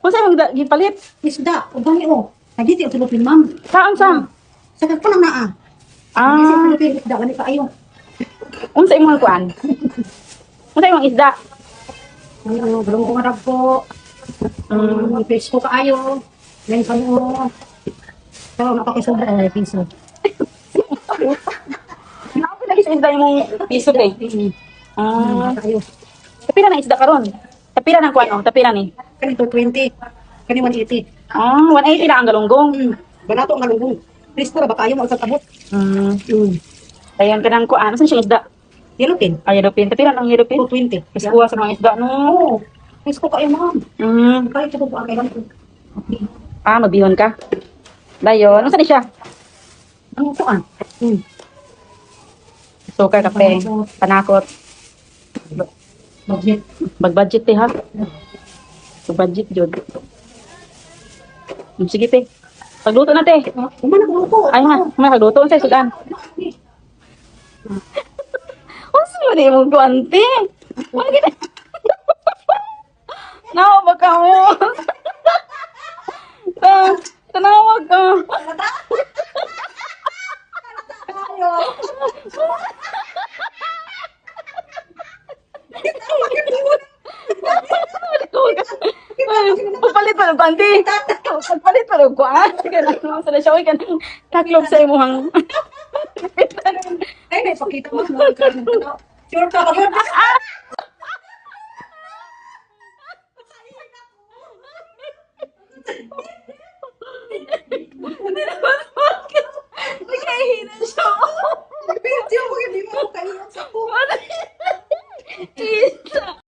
Kung sa'yo mong gipalit? Isda, ubangi o. Nagiti ang tulupin, ma'am. Saan sa? Sa kagpunang naa. Nagiti ang Ah, tulupin, isda, gani ka ayo. unsa imong kuan? Unsa imong isda? Ano, bulong ko nga po. Fish ko kaayo. Ngayon pa mo. Pero napakisubra ay piso. Naapil lagi sa isda imong piso kay. Ah, Kaayo. tapira na isda karon. Tapira ng kuan oh, tapira ni. Kanito 20. Kani 180. Ah, 180 na ang galunggong. Banato ang galunggong. Please ko ba kayo mo sa tabot? Dayon ka ng kuan, saan siya isda? Yelupin. Ay, Europin. Tapira ng Europin. 220. Kasi kuha sa mga isda no. Oo. Please ko kayo, ma'am. Kaya ito po ang kailan ko. Ah, mabihon ka. Dayon, ano siya? Ano po ah? Sukar, kape, panakot. Budget. Mag-budget ha. So budget jud. Sige te. Pagluto na te. Kumana ko po. Ay ha, may pagluto sa sudan. Unsa man ni mong kuante? Wala gid. Nawa ba ka mo? Tanawag ka. Papalit pa ng panty. Papalit pa ng kuan. Ganun sa siya kan taklob sa imong. Ay, naipakita mo. Sure ka ka ba? Nagkahina siya. Nagpintiyo mo, hindi mo kayo sa po. Isa.